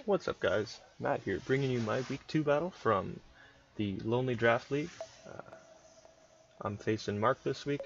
What's up, guys? Matt here, bringing you my week 2 battle from the Lonely Draft League. I'm facing Mark this week.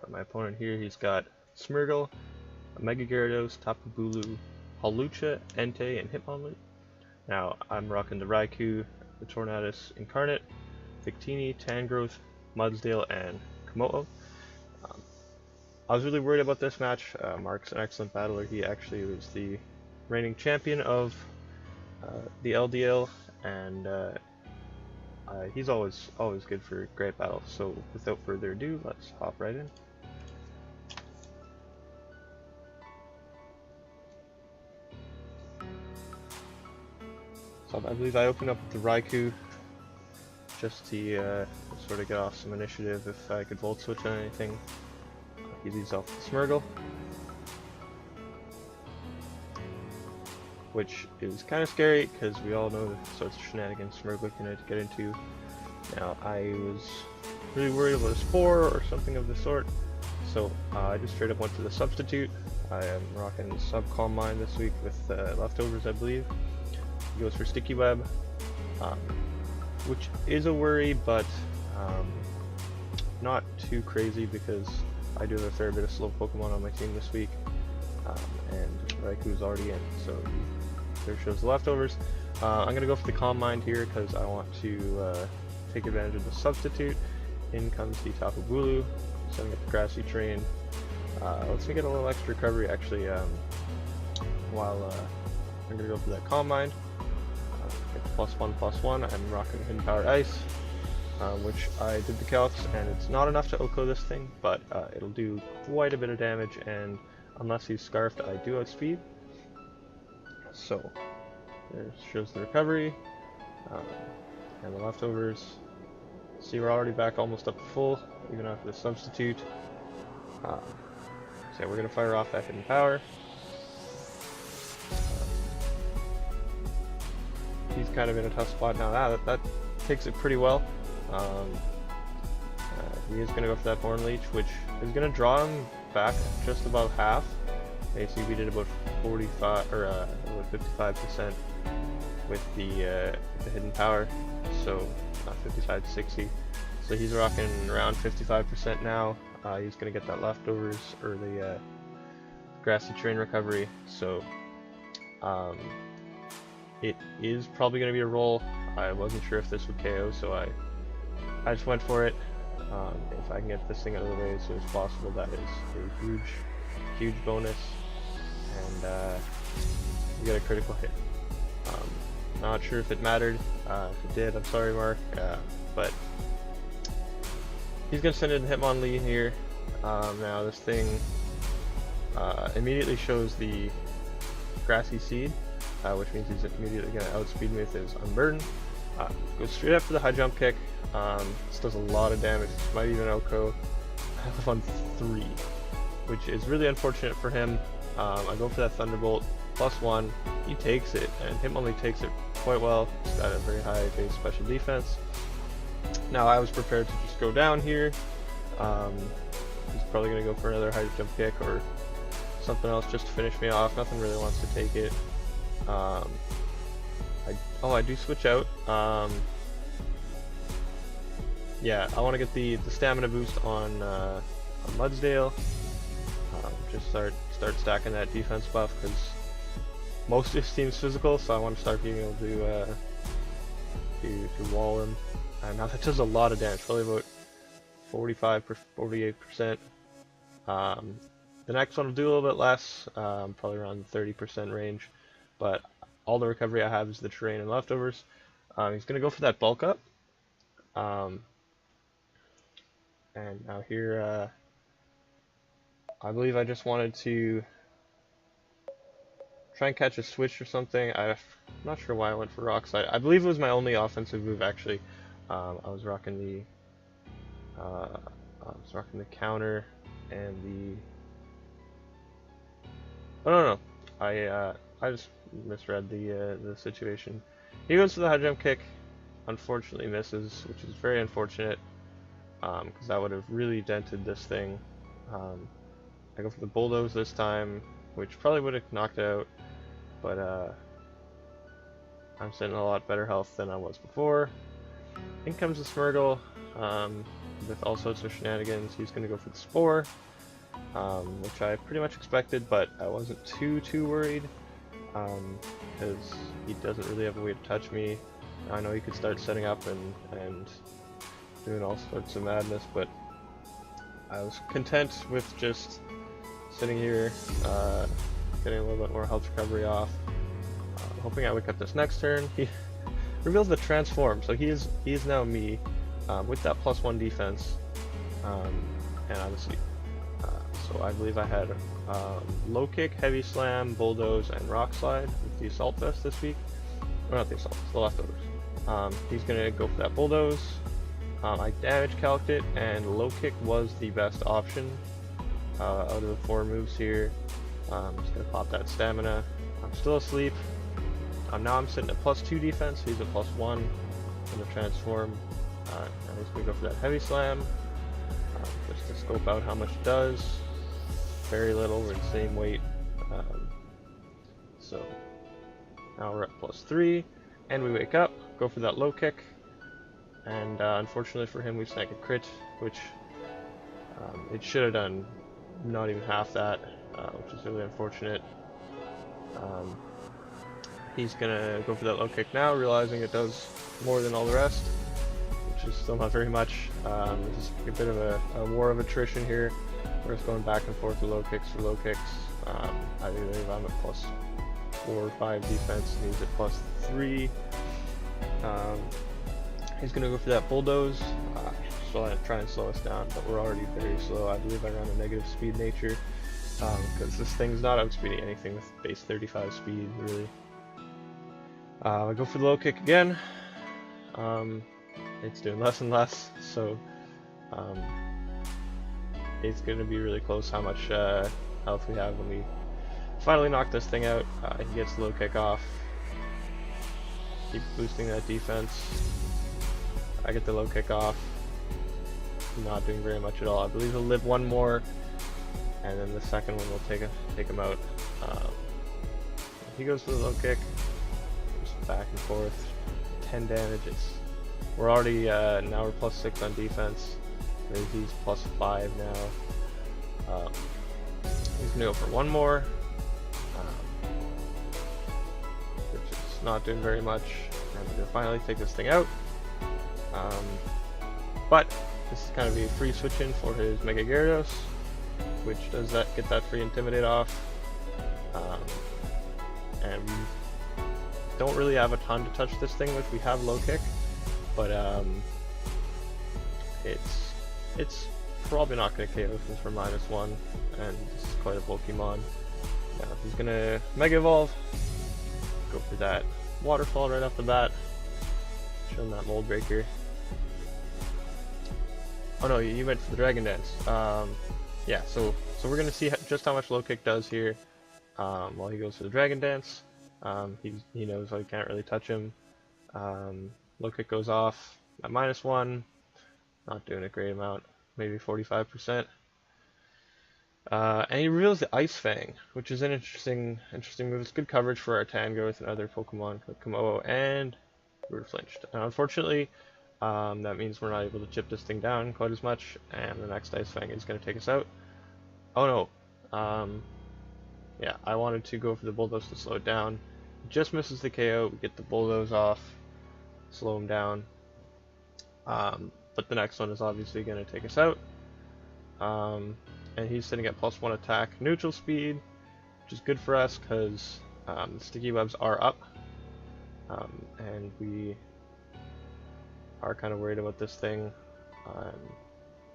My opponent here, he's got Smeargle, Mega Gyarados, Tapu Bulu, Hawlucha, Entei, and Hitmonlee. Now, I'm rocking the Raikou, the Tornadus Incarnate, Victini, Tangrowth, Mudsdale, and Komodo. I was really worried about this match. Mark's an excellent battler. He actually was the reigning champion of the LDL, and he's always good for great battles. So without further ado, let's hop right in. So I believe I opened up with the Raikou just to sort of get off some initiative if I could Volt Switch on anything. He leads off the Smeargle, which is kind of scary because we all know the sorts of shenanigans Smeargle can get into. Now, I was really worried about a Spore or something of the sort, so I just straight up went to the substitute. I am rocking Sub-Calm Mind this week with leftovers, I believe. He goes for Sticky Web, which is a worry, but not too crazy because I do have a fair bit of slow Pokemon on my team this week, and Raikou's already in, so there shows the leftovers. I'm going to go for the Calm Mind here because I want to take advantage of the substitute. In comes the Tapu Bulu, setting up the Grassy Terrain. Let's get a little extra recovery actually while I'm going to go for that Calm Mind. Get +1/+1, I'm rocking Hidden Power Ice, which I did the calcs, and it's not enough to OHKO this thing, but it'll do quite a bit of damage, and unless he's Scarfed, I do outspeed. So, there shows the recovery, and the leftovers. See, we're already back almost up to full, even after the substitute. So yeah, we're going to fire off that Hidden Power. He's kind of in a tough spot now. That takes it pretty well. He is going to go for that Horn Leech, which is going to draw him back just about half. Basically, we did about 45 or about 55% with the Hidden Power, so 55 to 60. So he's rocking around 55% now. He's going to get that leftovers or the Grassy Terrain recovery. So it is probably going to be a roll. I wasn't sure if this would KO, so I just went for it. If I can get this thing out of the way as soon as possible, that is a huge bonus. And we got a critical hit. Not sure if it mattered. If it did, I'm sorry, Mark. But he's going to send in Hitmonlee here. Now this thing immediately shows the Grassy Seed, which means he's immediately going to outspeed me with his Unburden. Goes straight after the high jump kick. This does a lot of damage. This might even OHKO. I have on 3, which is really unfortunate for him. I go for that Thunderbolt, +1. He takes it, and Hitmonlee takes it quite well. He's got a very high base special defense. Now I was prepared to just go down here. He's probably going to go for another high jump kick or something else just to finish me off. Nothing really wants to take it. I do switch out. Yeah, I want to get the stamina boost on Mudsdale. Just start stacking that defense buff because most of his team's physical, so I want to start being able to wall him. And now that does a lot of damage, probably about 48%. The next one will do a little bit less, probably around the 30% range, but all the recovery I have is the terrain and leftovers. He's going to go for that bulk up. And now here, I believe I just wanted to try and catch a switch or something. I'm not sure why I went for Rock Slide. I believe it was my only offensive move actually. I was rocking the counter and the. Oh no, I just misread the situation. He goes for the high jump kick. Unfortunately misses, which is very unfortunate because that would have really dented this thing. I go for the Bulldoze this time, which probably would have knocked it out, but I'm sitting in a lot better health than I was before. In comes the Smurgle, with all sorts of shenanigans. He's going to go for the Spore, which I pretty much expected, but I wasn't too worried, because he doesn't really have a way to touch me. I know he could start setting up and doing all sorts of madness, but I was content with just sitting here, getting a little bit more health recovery off, hoping I would get this next turn. He reveals the transform, so he is now me, with that +1 defense, and I'm asleep. So I believe I had low kick, heavy slam, bulldoze, and rock slide with the assault vest this week. Or not the assault, the leftovers. He's gonna go for that bulldoze. I damage calced it, and low kick was the best option out of the 4 moves here. I'm just gonna pop that stamina. I'm still asleep. Now I'm sitting at +2 defense. He's at +1 in the transform. And he's gonna go for that heavy slam, just to scope out how much it does. Very little. We're the same weight. So now we're at +3, and we wake up. Go for that low kick. And unfortunately for him, we snag a crit, which it should have done not even half that, which is really unfortunate. He's gonna go for that low kick now, realizing it does more than all the rest, which is still not very much. This is a bit of a war of attrition here. We're just going back and forth with low kicks for low kicks. I believe I'm at +4 or 5 defense, and he's at +3. He's going to go for that bulldoze, try and slow us down, but we're already very slow. I believe I run a negative speed nature, because this thing's not outspeeding anything with base 35 speed, really. I go for the low kick again. It's doing less and less, so it's going to be really close how much health we have when we finally knock this thing out. He gets the low kick off. Keep boosting that defense. I get the low kick off. Not doing very much at all. I believe he'll live one more, and then the second one will take him out. He goes for the low kick. Just back and forth. 10 damage. We're already now we're +6 on defense. He's +5 now. He's gonna go for one more, which is not doing very much. And we're gonna finally take this thing out. But this is kind of a free switch in for his Mega Gyarados, which does get that free Intimidate off. And we don't really have a ton to touch this thing with. We have low kick, but it's probably not going to KO since we're -1, and this is quite a bulky mon. Now he's going to Mega Evolve, go for that Waterfall right off the bat, show him that Mold Breaker. Oh no, you went for the Dragon Dance. Yeah, so we're going to see just how much low kick does here while he goes for the Dragon Dance. He knows I can't really touch him. Low kick goes off at -1. Not doing a great amount, maybe 45%. And he reveals the Ice Fang, which is an interesting move. It's good coverage for our Tangrowth and other Pokemon like Komodo, and we're flinched. Unfortunately, that means we're not able to chip this thing down quite as much, and the next Ice Fang is going to take us out. Oh no. Yeah, I wanted to go for the Bulldoze to slow it down. Just misses the KO. We get the Bulldoze off, slow him down. But the next one is obviously going to take us out. And he's sitting at +1 attack, neutral speed, which is good for us because the sticky webs are up. And we are kind of worried about this thing. I'm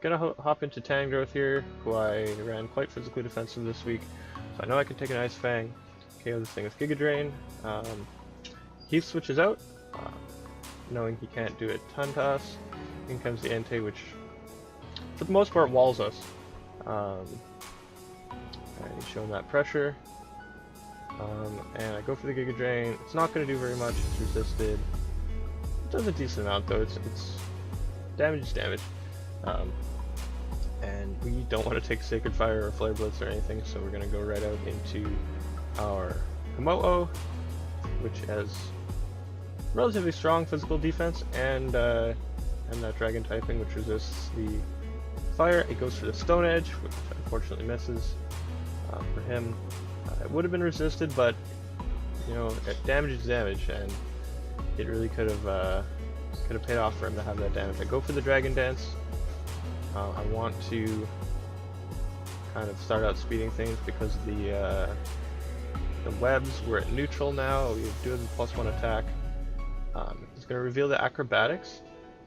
going to hop into Tangrowth here, who I ran quite physically defensive this week. So I know I can take an Ice Fang, KO this thing with Giga Drain. He switches out, knowing he can't do a ton to us. In comes the Entei, which for the most part walls us. And he's showing that pressure. And I go for the Giga Drain. It's not going to do very much, it's resisted. It does a decent amount though, it's damage is damage. And we don't want to take Sacred Fire or Flare Blitz or anything, so we're going to go right out into our Komodo, which has relatively strong physical defense and that dragon typing, which resists the fire. It goes for the Stone Edge, which unfortunately misses for him. It would have been resisted, but you know, damage is damage, and it really could have paid off for him to have that damage. I go for the Dragon Dance. I want to kind of start out speeding things because the webs were at neutral now. We do have the +1 attack. He's going to reveal the acrobatics.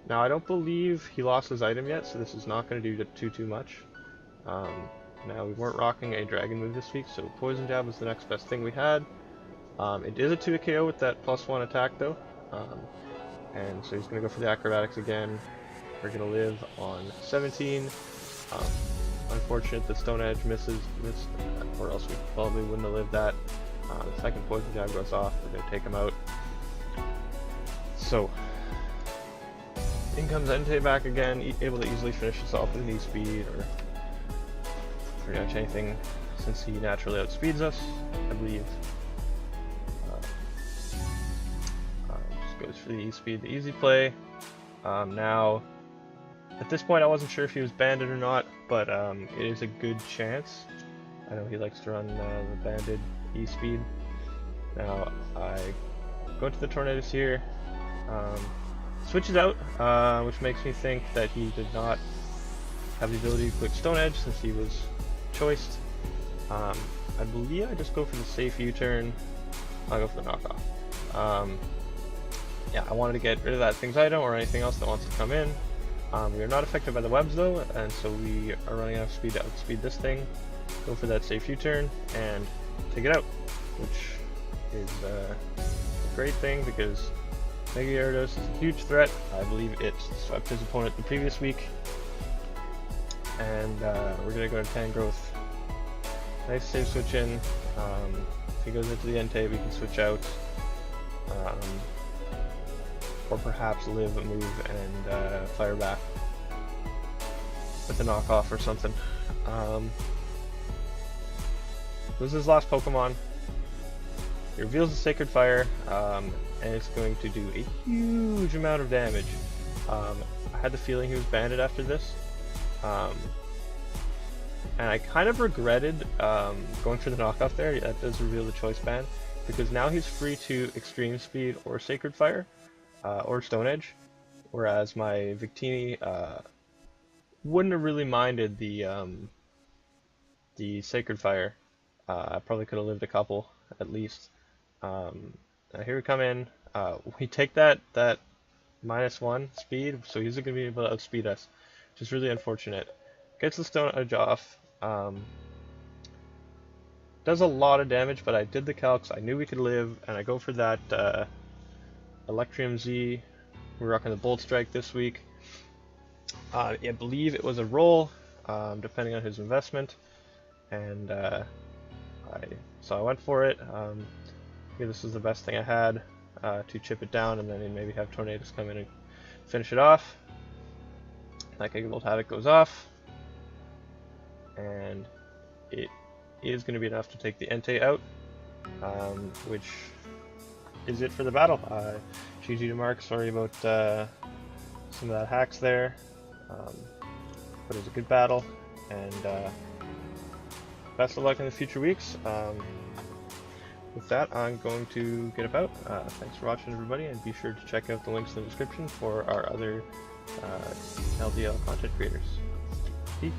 Now I don't believe he lost his item yet, so this is not going to do too much. Now we weren't rocking a dragon move this week, so Poison Jab was the next best thing we had. It is a 2 KO with that +1 attack though, and so he's going to go for the acrobatics again. We're going to live on 17. Unfortunate the Stone Edge missed, or else we probably wouldn't have lived that. The second Poison Jab goes off, we're going to take him out. So, in comes Entei back again, able to easily finish this off with an E-Speed, or pretty much anything, since he naturally outspeeds us, I believe. Just goes for the E-Speed, the easy play. Now, at this point I wasn't sure if he was banded or not, but it is a good chance. I know he likes to run the banded E-Speed. Now, I go into the Tornadoes here. Switches out, which makes me think that he did not have the ability to click Stone Edge since he was choiced. I believe I just go for the safe U-turn. I'll go for the knockoff. Yeah, I wanted to get rid of that Thing's item or anything else that wants to come in. We are not affected by the webs though, and so we are running out of speed to outspeed this thing. Go for that safe U-turn and take it out, which is a great thing because Mega Gyarados is a huge threat. I believe it swept his opponent the previous week. And we're going to go to Tangrowth. Nice save switch in. If he goes into the Entei, we can switch out. Or perhaps live, move, and fire back with a knockoff or something. This is his last Pokemon. He reveals the Sacred Fire, and it's going to do a huge amount of damage. I had the feeling he was banded after this, and I kind of regretted going for the knockoff there. That does reveal the choice band, because now he's free to Extreme Speed or Sacred Fire, or Stone Edge, whereas my Victini wouldn't have really minded the Sacred Fire. I probably could have lived a couple at least. Now here we come in. We take that -1 speed, so he's going to be able to outspeed us, which is really unfortunate. Gets the Stone Edge off. Does a lot of damage, but I did the calcs. I knew we could live, and I go for that Electrium Z. We're rocking the Bolt Strike this week. I believe it was a roll, depending on his investment, and so I went for it. Yeah, this is the best thing I had to chip it down, and then maybe have Tornadoes come in and finish it off. That Gigabolt Havoc goes off, and it is going to be enough to take the Entei out, which is it for the battle. GG to Mark, sorry about some of that hacks there, but it was a good battle, and best of luck in the future weeks. With that, I'm going to get about. Thanks for watching, everybody, and be sure to check out the links in the description for our other LDL content creators. Peace.